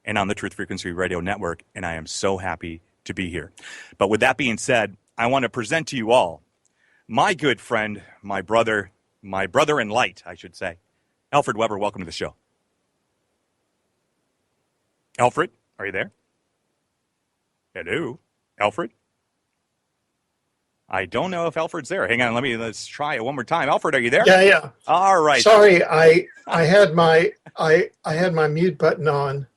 and on the Truth Frequency Radio Network, and I am so happy to be here. But with that being said, I want to present to you all my good friend, my brother in light, I should say, Alfred Webre. Welcome to the show. Alfred, are you there? Hello, Alfred? I don't know if Alfred's there. Hang on, let's try it one more time. Alfred, are you there? Yeah. All right. Sorry, I had my mute button on,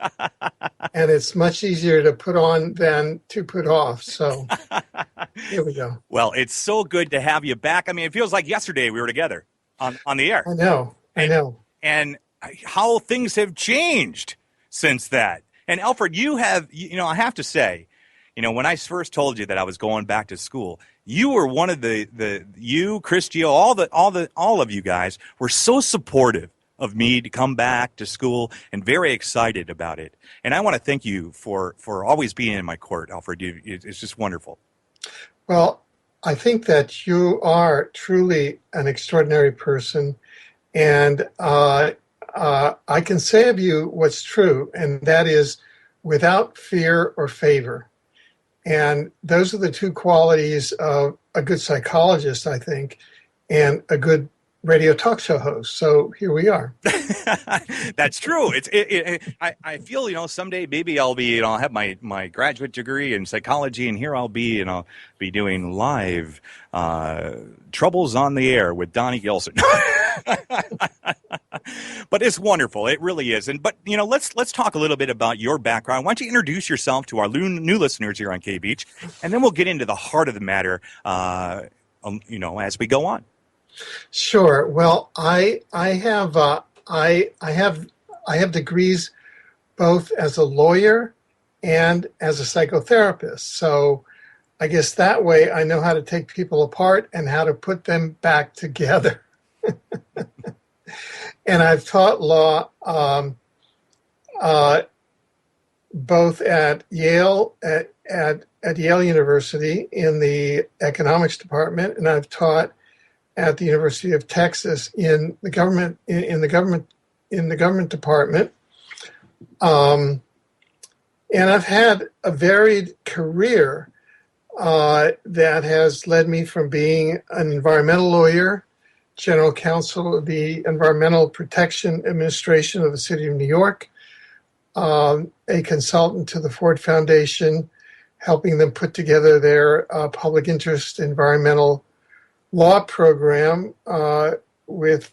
and it's much easier to put on than to put off. So here we go. Well, it's so good to have you back. I mean, it feels like yesterday we were together on the air. I know. And how things have changed since that. And Alfred, you have, I have to say, when I first told you that I was going back to school, you were one of you, Christio, all of you guys were so supportive of me to come back to school and very excited about it. And I want to thank you for always being in my court, Alfred. It's just wonderful. Well, I think that you are truly an extraordinary person, and I can say of you what's true, and that is without fear or favor. And those are the two qualities of a good psychologist, I think, and a good radio talk show host. So here we are. That's true. I feel, someday maybe I'll be, I'll have my graduate degree in psychology, and here I'll be, and I'll be doing live Troubles on the Air with Donny Gillson. But it's wonderful. It really is. But let's talk a little bit about your background. Why don't you introduce yourself to our new listeners here on KBeach, and then we'll get into the heart of the matter, as we go on. Sure. Well, I have degrees both as a lawyer and as a psychotherapist. So I guess that way I know how to take people apart and how to put them back together. And I've taught law both at Yale at Yale University in the economics department, and I've taught at the University of Texas in the government department. And I've had a varied career that has led me from being an environmental lawyer, general counsel of the Environmental Protection Administration of the City of New York, a consultant to the Ford Foundation, helping them put together their public interest environmental law program with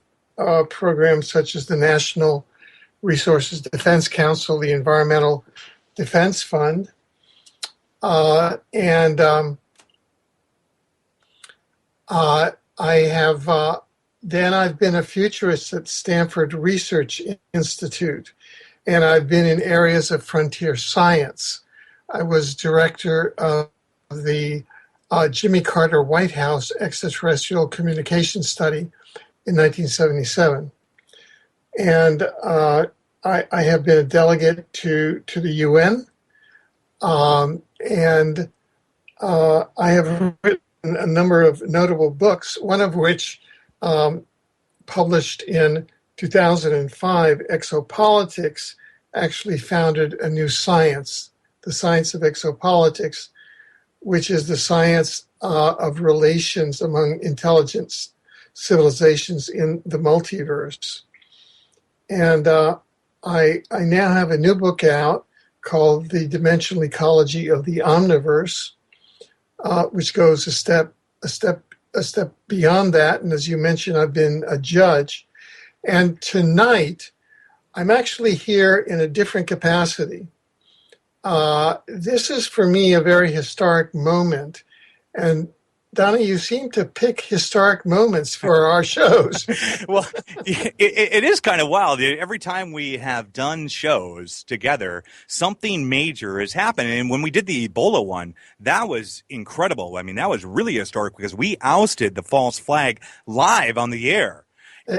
programs such as the National Resources Defense Council, the Environmental Defense Fund, and I've been a futurist at Stanford Research Institute, and I've been in areas of frontier science. I was director of the Jimmy Carter White House extraterrestrial communication study in 1977. And I have been a delegate to the UN, and I have written a number of notable books, one of which published in 2005, Exopolitics, actually founded a new science, the science of exopolitics, which is the science of relations among intelligent civilizations in the multiverse. And I now have a new book out called The Dimensional Ecology of the Omniverse, which goes a step beyond that. And as you mentioned, I've been a judge. And tonight, I'm actually here in a different capacity. This is, for me, a very historic moment. And Donny, you seem to pick historic moments for our shows. Well, it is kind of wild. Every time we have done shows together, something major has happened. And when we did the Ebola one, that was incredible. I mean, that was really historic because we ousted the false flag live on the air.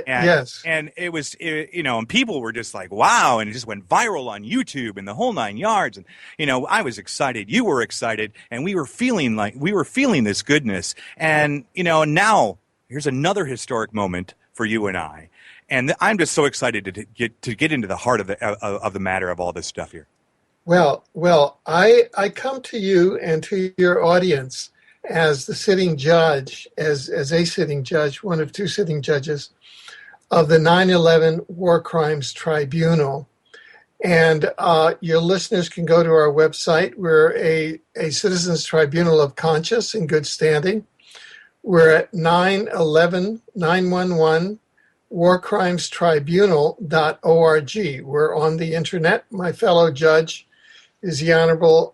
Yes. And it was, and people were just like, wow. And it just went viral on YouTube and the whole 9 yards. And, I was excited. You were excited. And we were feeling this goodness. And, now here's another historic moment for you and I. And I'm just so excited to get into the heart of the matter of all this stuff here. Well, I come to you and to your audience as the sitting judge, as a sitting judge, one of two sitting judges of the 9/11 War Crimes Tribunal. And your listeners can go to our website. We're a citizens tribunal of conscience in good standing. We're at 911 warcrimestribunal.org. We're on the internet. My fellow judge is the Honorable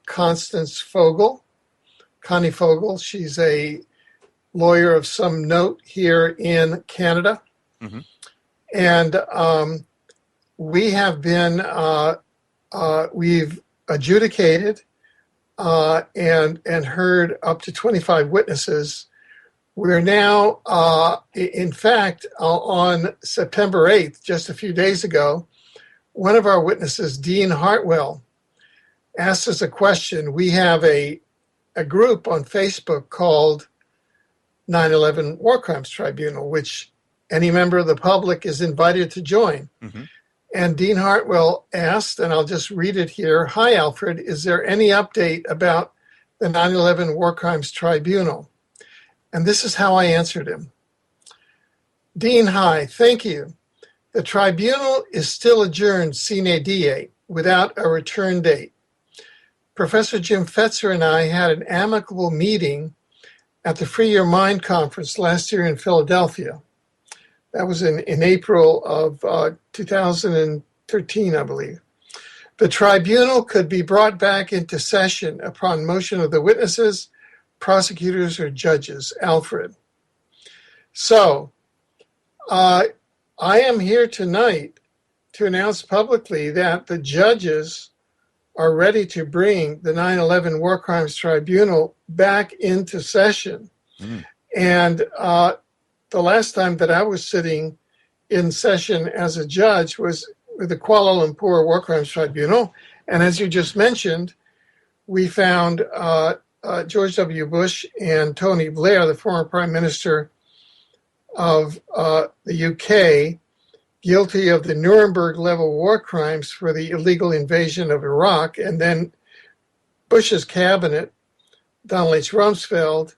Constance Fogel, Connie Fogel. She's a lawyer of some note here in Canada. Mm-hmm. And we have been, we've adjudicated and heard up to 25 witnesses. We're now, in fact, on September 8th, just a few days ago, one of our witnesses, Dean Hartwell, asked us a question. We have a group on Facebook called 9/11 War Crimes Tribunal, which any member of the public is invited to join. Mm-hmm. And Dean Hartwell asked, and I'll just read it here, "Hi, Alfred, is there any update about the 9/11 War Crimes Tribunal?" And this is how I answered him. "Dean, hi, thank you. The tribunal is still adjourned sine die, without a return date. Professor Jim Fetzer and I had an amicable meeting at the Free Your Mind conference last year in Philadelphia. That was in April of 2013, I believe. The tribunal could be brought back into session upon motion of the witnesses, prosecutors, or judges. Alfred." So, I am here tonight to announce publicly that the judges are ready to bring the 9/11 War Crimes Tribunal back into session. Mm. And the last time that I was sitting in session as a judge was with the Kuala Lumpur War Crimes Tribunal. And as you just mentioned, we found George W. Bush and Tony Blair, the former Prime Minister of the UK, guilty of the Nuremberg-level war crimes for the illegal invasion of Iraq, and then Bush's cabinet, Donald H. Rumsfeld,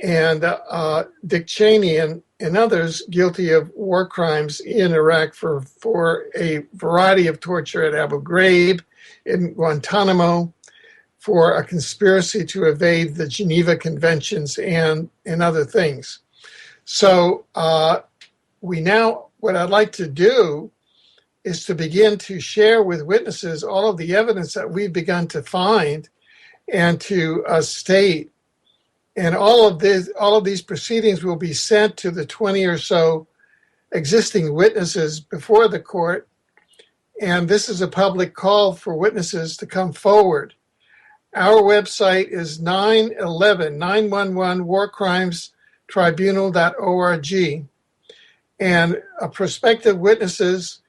and Dick Cheney and others guilty of war crimes in Iraq for a variety of torture at Abu Ghraib, in Guantanamo, for a conspiracy to evade the Geneva Conventions and other things. So what I'd like to do is to begin to share with witnesses all of the evidence that we've begun to find and to state. And all of these proceedings will be sent to the 20 or so existing witnesses before the court. And this is a public call for witnesses to come forward. Our website is 911 warcrimestribunal.org. And prospective witnesses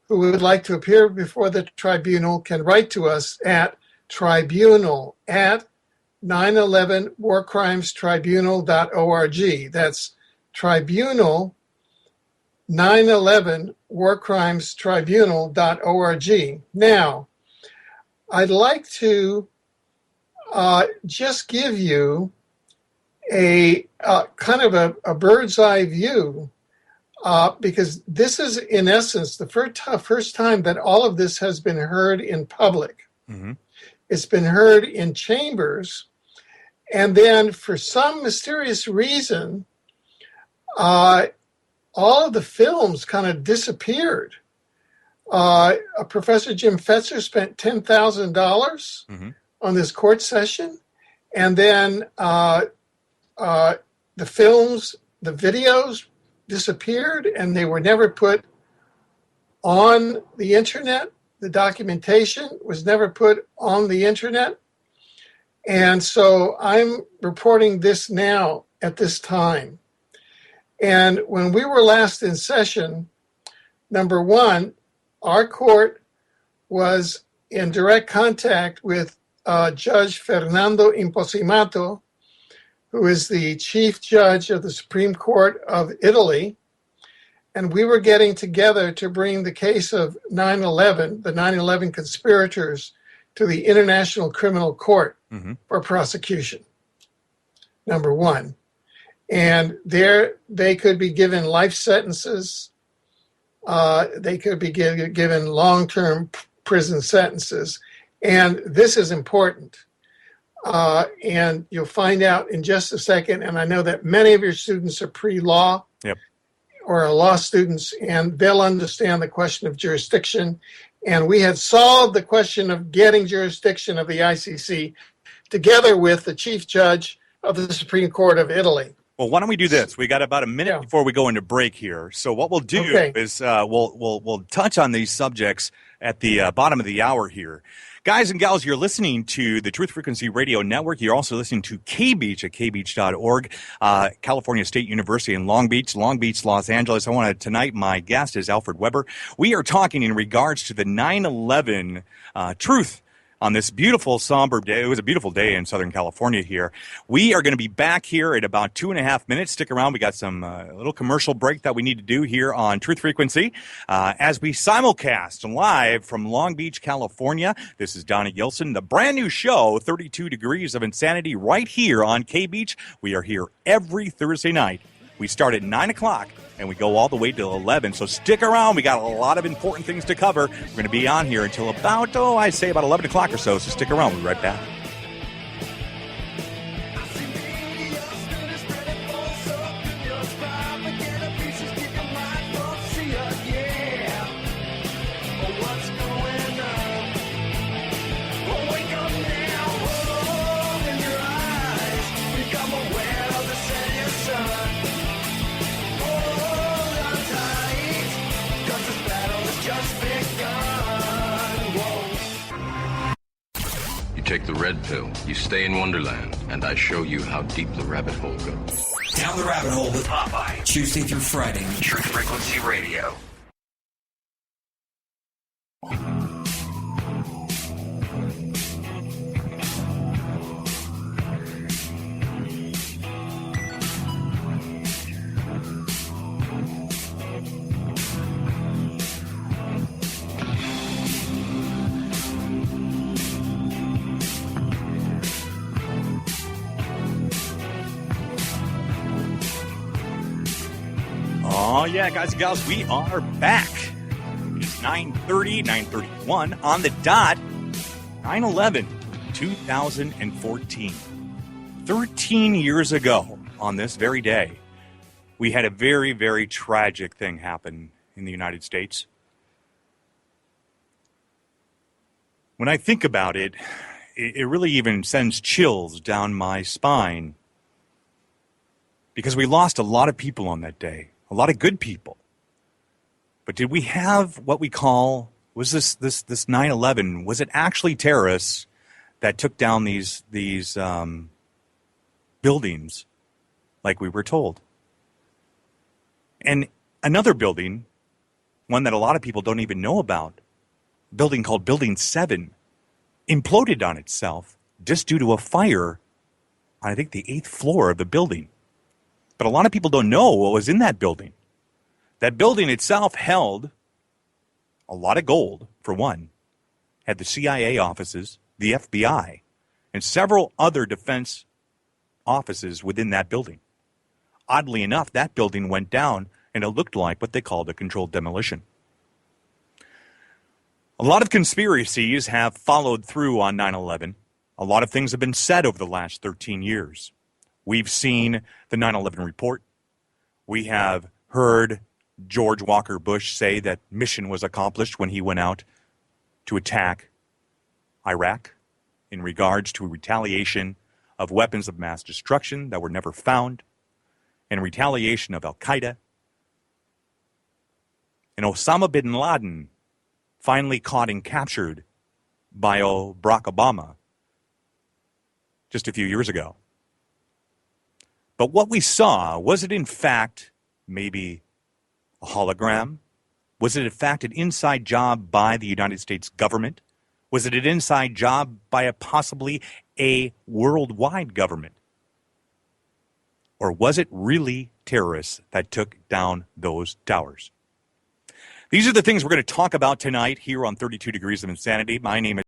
who would like to appear before the tribunal can write to us at tribunal@911warcrimestribunal.org. That's tribunal 911warcrimestribunal.org. Now, I'd like to just give you a kind of a bird's eye view, because this is, in essence, the first time that all of this has been heard in public. Mm-hmm. It's been heard in chambers, and then for some mysterious reason, all of the films kind of disappeared. Professor Jim Fetzer spent $10,000 mm-hmm. on this court session, and then the films, the videos disappeared, and they were never put on the internet. The documentation was never put on the internet. And so I'm reporting this now at this time. And when we were last in session, number one, our court was in direct contact with Judge Fernando Imposimato, who is the chief judge of the Supreme Court of Italy. And we were getting together to bring the case of 9/11, the 9/11 conspirators, to the International Criminal Court for prosecution, number one. And there they could be given life sentences. They could be given long-term prison sentences. And this is important. And you'll find out in just a second. And I know that many of your students are pre-law or are law students, and they'll understand the question of jurisdiction. And we had solved the question of getting jurisdiction of the ICC together with the chief judge of the Supreme Court of Italy. Well, why don't we do this? We got about a minute before we go into break here. So what we'll do is we'll touch on these subjects at the bottom of the hour here. Guys and gals, you're listening to the Truth Frequency Radio Network. You're also listening to KBeach at kbeach.org, California State University in Long Beach, Los Angeles. Tonight, my guest is Alfred Webre. We are talking in regards to the 9/11 truth on this beautiful, somber day. It was a beautiful day in Southern California here. We are going to be back here at about 2.5 minutes. Stick around. We got some little commercial break that we need to do here on Truth Frequency as we simulcast live from Long Beach, California. This is Donny Gillson, the brand new show, 32 Degrees of Insanity, right here on KBeach. We are here every Thursday night. We start at 9 o'clock, and we go all the way till 11. So stick around. We got a lot of important things to cover. We're going to be on here until about 11 o'clock or so. So stick around. We'll be right back. Take the red pill, you stay in Wonderland, and I show you how deep the rabbit hole goes. Down the rabbit hole with Popeye, Tuesday through Friday, Truth Frequency Radio. Oh, yeah, guys and gals, we are back. It's 9:30, 9:31 on the dot, 9/11, 2014. 13 years ago on this very day, we had a very, very tragic thing happen in the United States. When I think about it, it really even sends chills down my spine because we lost a lot of people on that day. A lot of good people. But did we have what we call, was this 9/11, was it actually terrorists that took down these buildings like we were told? And another building, one that a lot of people don't even know about, a building called Building 7, imploded on itself just due to a fire on, I think, the 8th floor of the building. But a lot of people don't know what was in that building. That building itself held a lot of gold, for one, had the CIA offices, the FBI, and several other defense offices within that building. Oddly enough, that building went down, and it looked like what they called a controlled demolition. A lot of conspiracies have followed through on 9/11. A lot of things have been said over the last 13 years. We've seen the 9/11 report. We have heard George Walker Bush say that mission was accomplished when he went out to attack Iraq in regards to retaliation of weapons of mass destruction that were never found, and retaliation of Al-Qaeda. And Osama bin Laden finally caught and captured by Barack Obama just a few years ago. But what we saw, was it in fact maybe a hologram? Was it in fact an inside job by the United States government? Was it an inside job by possibly a worldwide government? Or was it really terrorists that took down those towers. These are the things we're going to talk about tonight here on 32 Degrees of Insanity. My name is